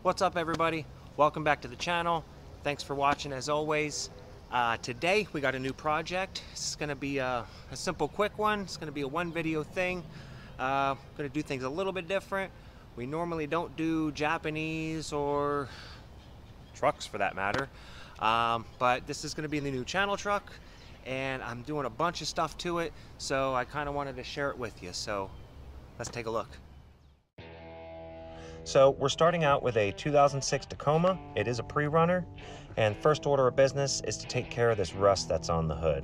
What's up, everybody? Welcome back to the channel. Thanks for watching as always. Today we got a new project. It's going to be a simple quick one. It's going to be a one video thing. Going to do things a little bit different. We normally don't do Japanese or trucks for that matter, but this is going to be the new channel truck, and I'm doing a bunch of stuff to it, so I kind of wanted to share it with you. So let's take a look. So we're starting out with a 2006 Tacoma. It is a PreRunner, and first order of business is to take care of this rust that's on the hood.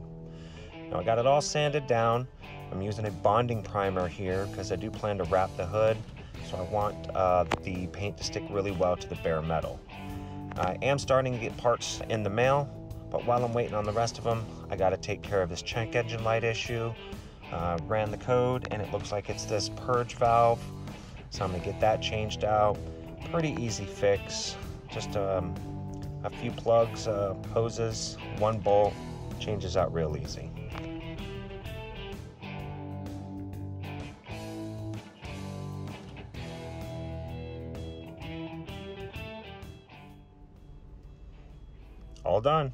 Now I got it all sanded down. I'm using a bonding primer here because I do plan to wrap the hood, so I want the paint to stick really well to the bare metal. I am starting to get parts in the mail, but while I'm waiting on the rest of them, I got to take care of this check engine light issue. Ran the code, and it looks like it's this purge valve. So I'm gonna get that changed out. Pretty easy fix. Just a few plugs, hoses, one bolt, changes out real easy. All done.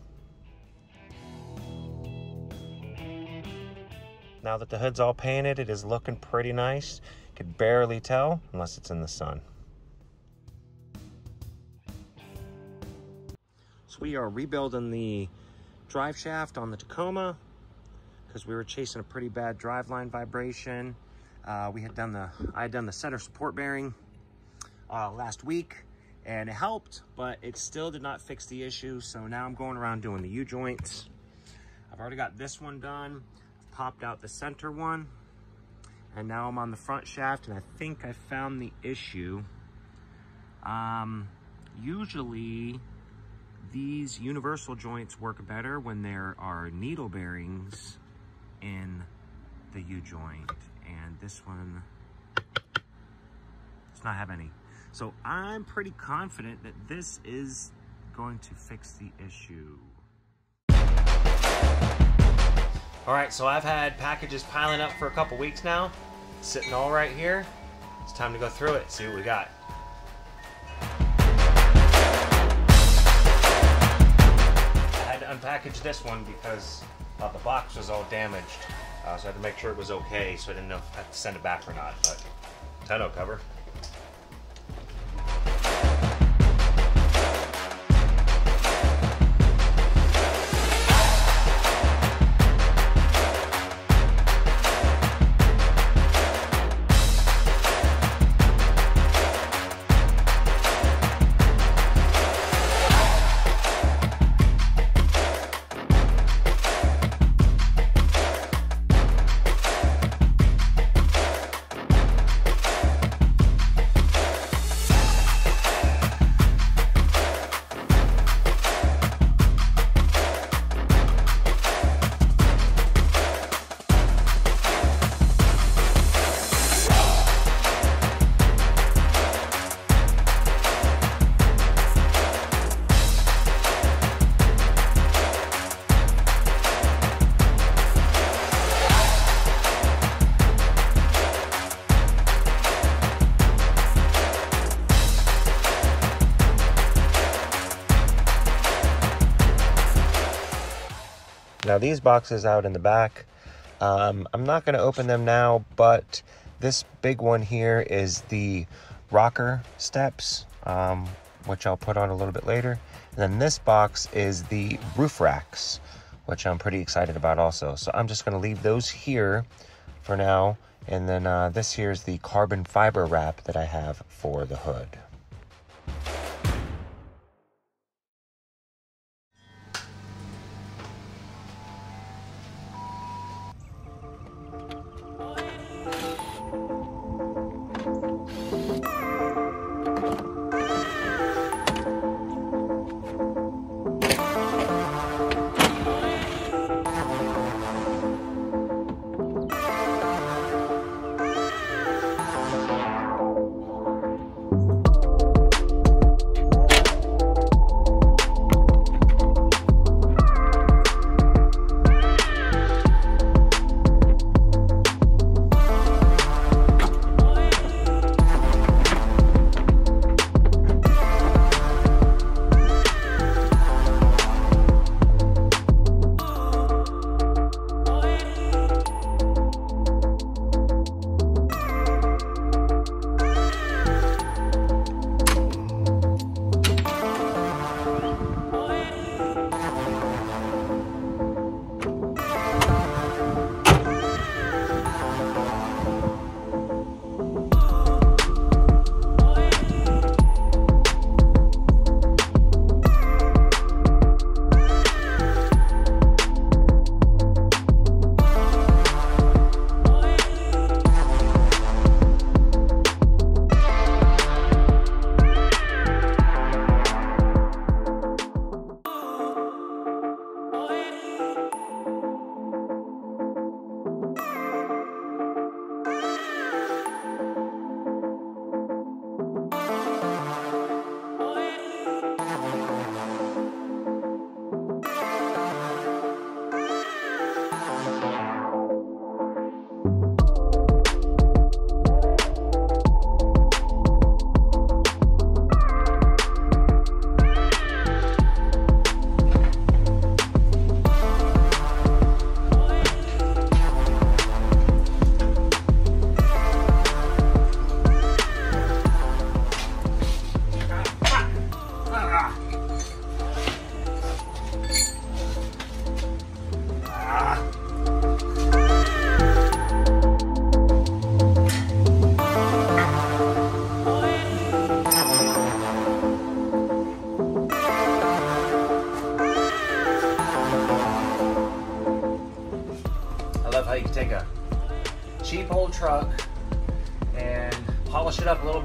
Now that the hood's all painted, it is looking pretty nice. Could barely tell unless it's in the sun. So we are rebuilding the drive shaft on the Tacoma because we were chasing a pretty bad driveline vibration. I had done the center support bearing last week, and it helped, but it still did not fix the issue. So now I'm going around doing the U-joints. I've already got this one done. I've popped out the center one. And now I'm on the front shaft, and I think I found the issue. Usually these universal joints work better when there are needle bearings in the U-joint, and this one does not have any. So I'm pretty confident that this is going to fix the issue. All right, so I've had packages piling up for a couple weeks now, sitting all right here. It's time to go through it, see what we got. I had to unpackage this one because the box was all damaged. So I had to make sure it was okay, so I didn't know if I had to send it back or not, but tonneau cover. Now these boxes out in the back, I'm not going to open them now, but this big one here is the rocker steps, which I'll put on a little bit later. And then this box is the roof racks, which I'm pretty excited about also. So I'm just going to leave those here for now. And then this here is the carbon fiber wrap that I have for the hood.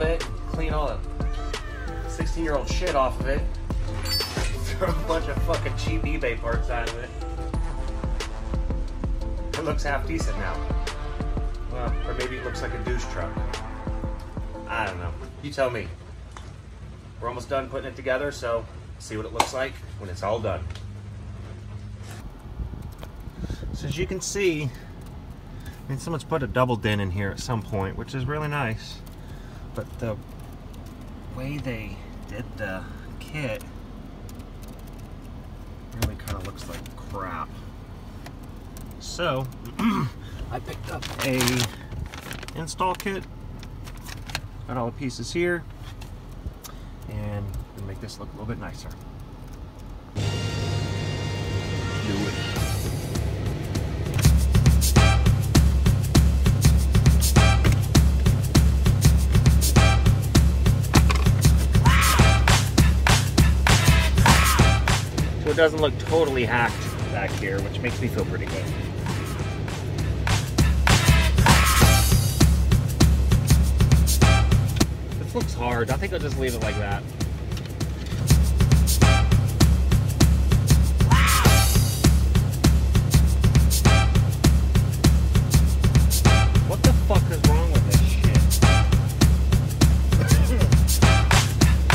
bit, clean all the 16-year-old shit off of it, throw a bunch of fucking cheap eBay parts out of it. It looks half decent now. Well, or maybe it looks like a douche truck. I don't know. You tell me. We're almost done putting it together, so see what it looks like when it's all done. So as you can see, I mean, someone's put a double dent in here at some point, which is really nice. But the way they did the kit really kind of looks like crap. So I picked up a install kit. Got all the pieces here, and we'll make this look a little bit nicer. Do it. So it doesn't look totally hacked back here, which makes me feel pretty good. This looks hard. I think I'll just leave it like that. What the fuck is wrong with this shit?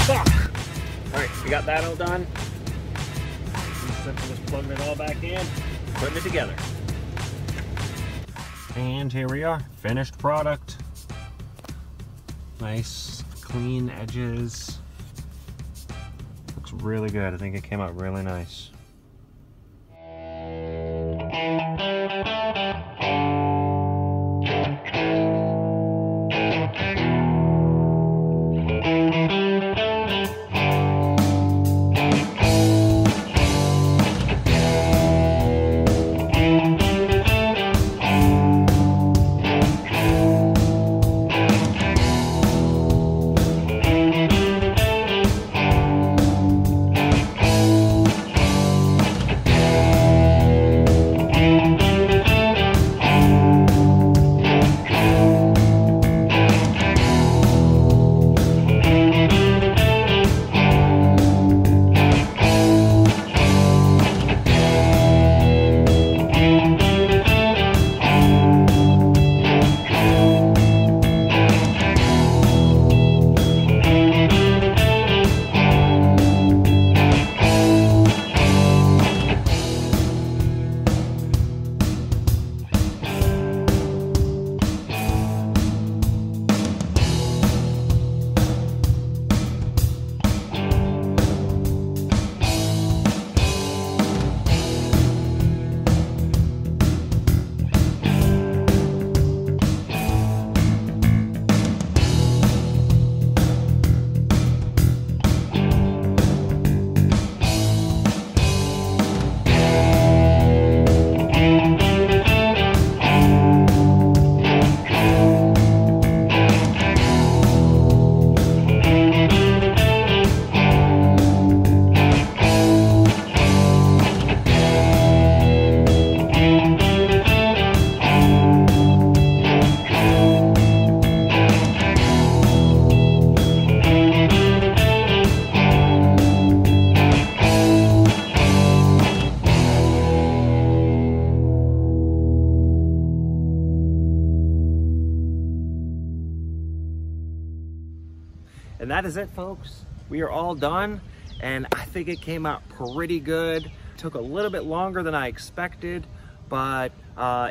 Fuck! Alright, we got that all done. Just plugging it all back in, putting it together. And here we are, finished product. Nice, clean edges. Looks really good. I think it came out really nice. And that is it, folks. We are all done, and I think it came out pretty good. Took a little bit longer than I expected, but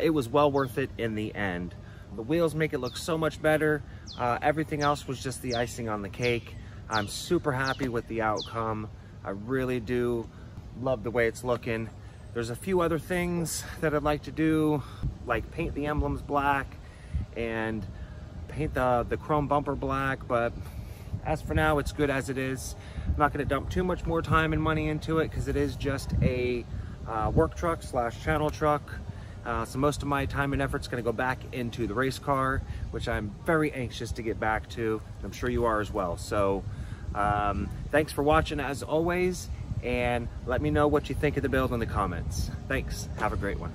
it was well worth it in the end. The wheels make it look so much better. Everything else was just the icing on the cake. I'm super happy with the outcome. I really do love the way it's looking. There's a few other things that I'd like to do, like paint the emblems black and paint the chrome bumper black, but as for now, it's good as it is. I'm not gonna dump too much more time and money into it because it is just a work truck / channel truck. So most of my time and effort's gonna go back into the race car, which I'm very anxious to get back to. I'm sure you are as well. So thanks for watching as always, and let me know what you think of the build in the comments. Thanks, have a great one.